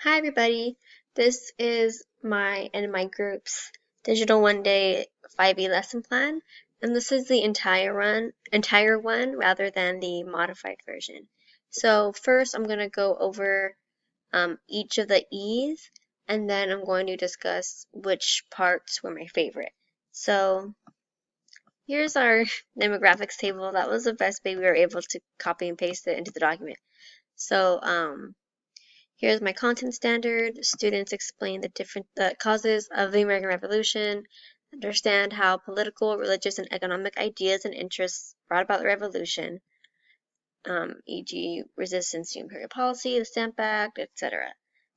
Hi everybody, this is my and my group's Digital One Day 5E lesson plan, and this is the entire one rather than the modified version. So first I'm going to go over each of the E's, and then I'm going to discuss which parts were my favorite. So here's our demographics table. That was the best way we were able to copy and paste it into the document. So here's my content standard. Students explain the causes of the American Revolution, understand how political, religious, and economic ideas and interests brought about the revolution, e.g., resistance to imperial policy, the Stamp Act, etc.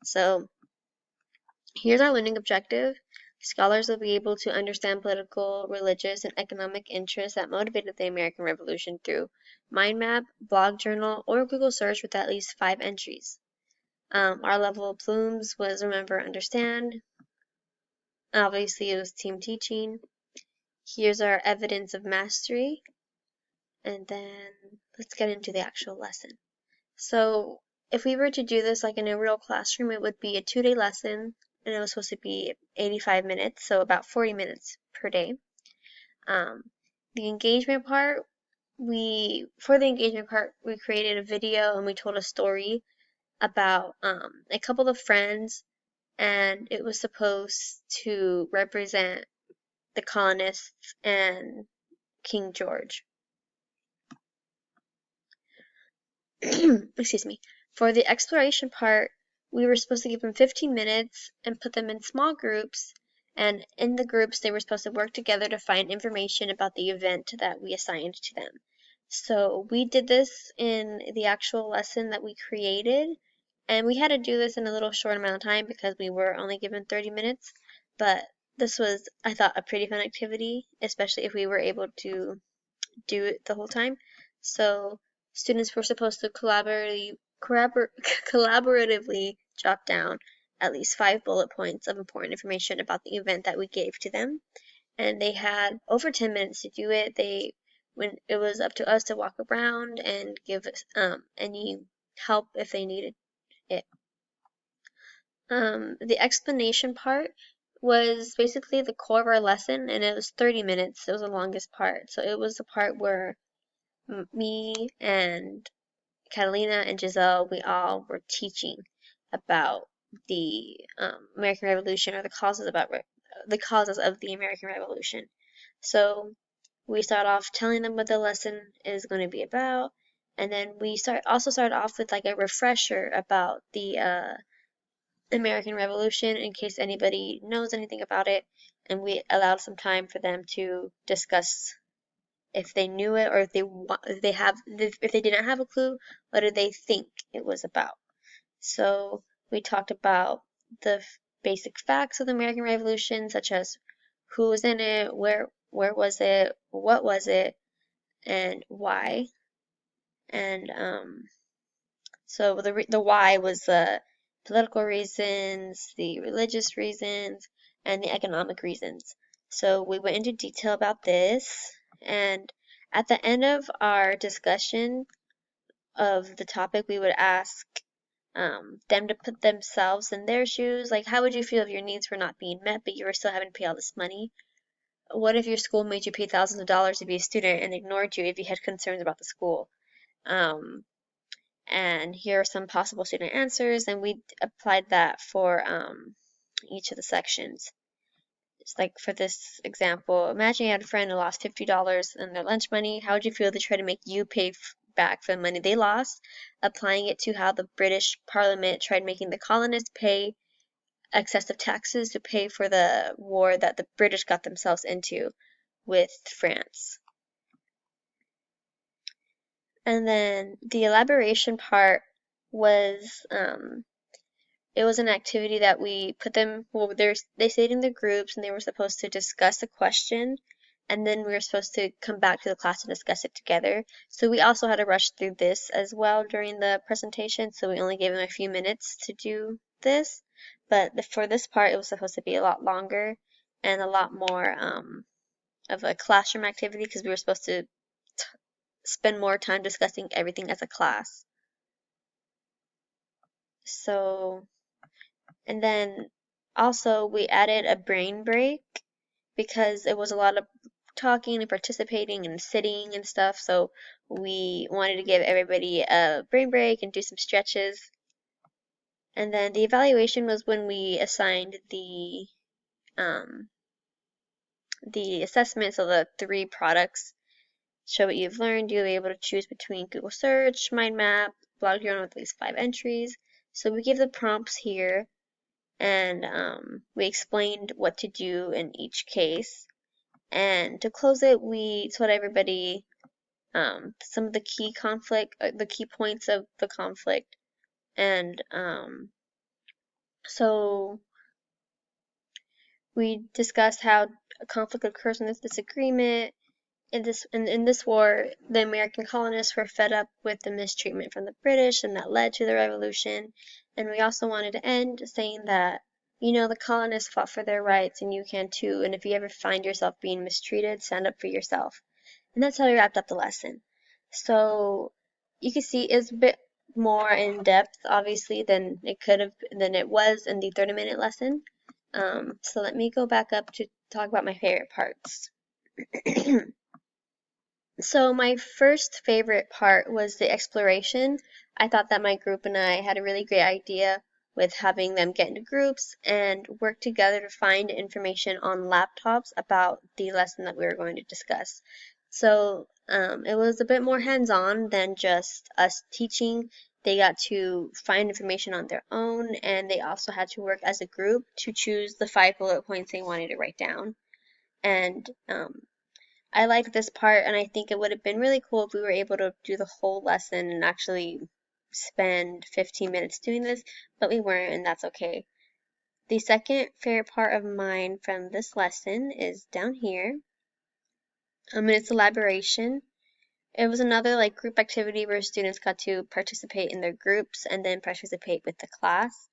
So here's our learning objective. Scholars will be able to understand political, religious, and economic interests that motivated the American Revolution through mind map, blog journal, or Google search with at least 5 entries. Our level of blooms was remember, understand. Obviously, it was team teaching. Here's our evidence of mastery. And then let's get into the actual lesson. So if we were to do this like in a real classroom, it would be a 2-day lesson, and it was supposed to be 85 minutes, so about 40 minutes per day. The engagement part, we created a video and we told a story about a couple of friends, and it was supposed to represent the colonists and King George. Excuse me. For the exploration part, we were supposed to give them 15 minutes and put them in small groups, and in the groups they were supposed to work together to find information about the event that we assigned to them. So we did this in the actual lesson that we created, and we had to do this in a little short amount of time because we were only given 30 minutes, but this was, I thought, a pretty fun activity, especially if we were able to do it the whole time. So students were supposed to collaboratively jot down at least 5 bullet points of important information about the event that we gave to them, and they had over 10 minutes to do it. When it was up to us to walk around and give any help if they needed it. The explanation part was basically the core of our lesson, and it was 30 minutes. It was the longest part. So it was the part where me and Catalina and Giselle, we all were teaching about the American Revolution, or the causes of the American Revolution. So we start off telling them what the lesson is going to be about, and then we also start off with like a refresher about the American Revolution in case anybody knows anything about it, and we allowed some time for them to discuss if they knew it, or if they didn't have a clue, what did they think it was about. So we talked about the basic facts of the American Revolution, such as who was in it, where was it, what was it, and why. And so the why was the political reasons, the religious reasons, and the economic reasons. So we went into detail about this, and at the end of our discussion of the topic, we would ask them to put themselves in their shoes. Like, how would you feel if your needs were not being met, but you were still having to pay all this money? What if your school made you pay thousands of dollars to be a student and ignored you if you had concerns about the school? And here are some possible student answers, and we applied that for each of the sections. It's like for this example, imagine you had a friend who lost $50 in their lunch money. How would you feel if they tried to make you pay back for the money they lost? Applying it to how the British Parliament tried making the colonists pay excessive taxes to pay for the war that the British got themselves into with France. And then the elaboration part was it was an activity that we put them, they stayed in the groups and they were supposed to discuss a question, and then we were supposed to come back to the class and discuss it together. So we also had to rush through this as well during the presentation, so we only gave them a few minutes to do this. But for this part, it was supposed to be a lot longer and a lot more of a classroom activity, because we were supposed to spend more time discussing everything as a class. So And then also we added a brain break because it was a lot of talking and participating and sitting and stuff. So we wanted to give everybody a brain break and do some stretches. And then the evaluation was when we assigned um, the assessment, so the 3 products. Show what you've learned. You'll be able to choose between Google Search, Mind Map, Blog Journal with at least 5 entries. So we give the prompts here, and we explained what to do in each case. And to close it, we told everybody some of the the key points of the conflict. And so we discussed how a conflict occurs in this disagreement. In this war, the American colonists were fed up with the mistreatment from the British, and that led to the revolution. And we also wanted to end saying that, the colonists fought for their rights, and you can too. And if you ever find yourself being mistreated, stand up for yourself. And that's how we wrapped up the lesson. So you can see it's a bit more in depth, obviously, than it was in the 30-minute lesson. So let me go back up to talk about my favorite parts. So my first favorite part was the exploration. I thought that my group and I had a really great idea with having them get into groups and work together to find information on laptops about the lesson that we were going to discuss. So it was a bit more hands-on than just us teaching. They got to find information on their own, and they also had to work as a group to choose the 5 bullet points they wanted to write down. And I like this part, and I think it would have been really cool if we were able to do the whole lesson and actually spend 15 minutes doing this, but we weren't, and that's okay. The second favorite part of mine from this lesson is down here. And it's elaboration. It was another group activity where students got to participate in their groups and then participate with the class.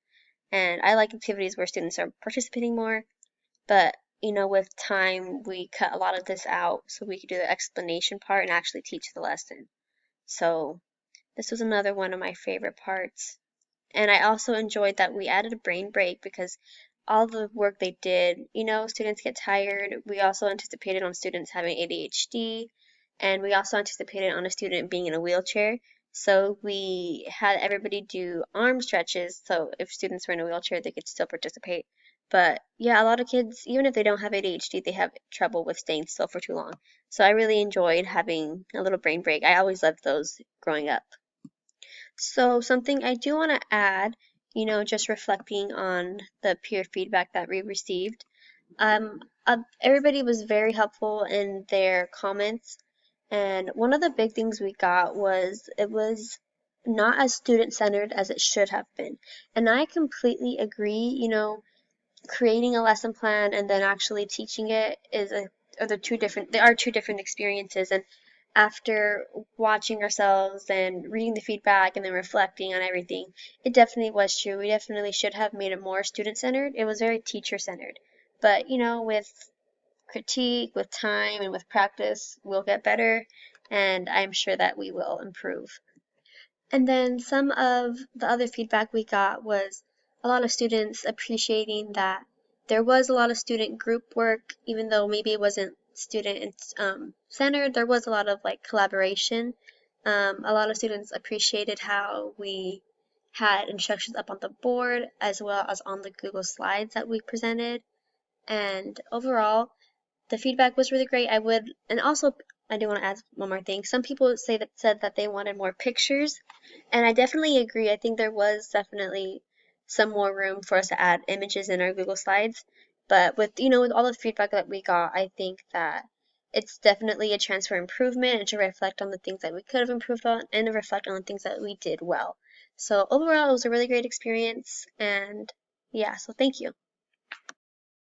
And I like activities where students are participating more, but with time, we cut a lot of this out so we could do the explanation part and actually teach the lesson. So this was another one of my favorite parts. And I also enjoyed that we added a brain break because all the work they did, students get tired. We also anticipated on students having ADHD, and we also anticipated on a student being in a wheelchair. So we had everybody do arm stretches, so if students were in a wheelchair, they could still participate. But yeah, a lot of kids, even if they don't have ADHD, they have trouble with staying still for too long. So I really enjoyed having a little brain break. I always loved those growing up. So something I do want to add, just reflecting on the peer feedback that we received, everybody was very helpful in their comments, and one of the big things we got was it was not as student-centered as it should have been. And I completely agree, creating a lesson plan and then actually teaching it they are two different experiences. And after watching ourselves and reading the feedback and then reflecting on everything, it definitely was true. We definitely should have made it more student-centered. It was very teacher-centered. But, with critique, with time, and with practice, we'll get better, and I'm sure that we will improve. And then some of the other feedback we got was a lot of students appreciating that there was a lot of student group work, even though maybe it wasn't student centered, there was a lot of collaboration. A lot of students appreciated how we had instructions up on the board as well as on the Google Slides that we presented. And overall, the feedback was really great. And also I do want to add one more thing. Some people said that they wanted more pictures, and I definitely agree. I think there was definitely some more room for us to add images in our Google Slides. But with all the feedback that we got, I think that it's definitely a chance for improvement and to reflect on the things that we could have improved on and to reflect on the things that we did well. So overall, it was a really great experience, and yeah, so thank you.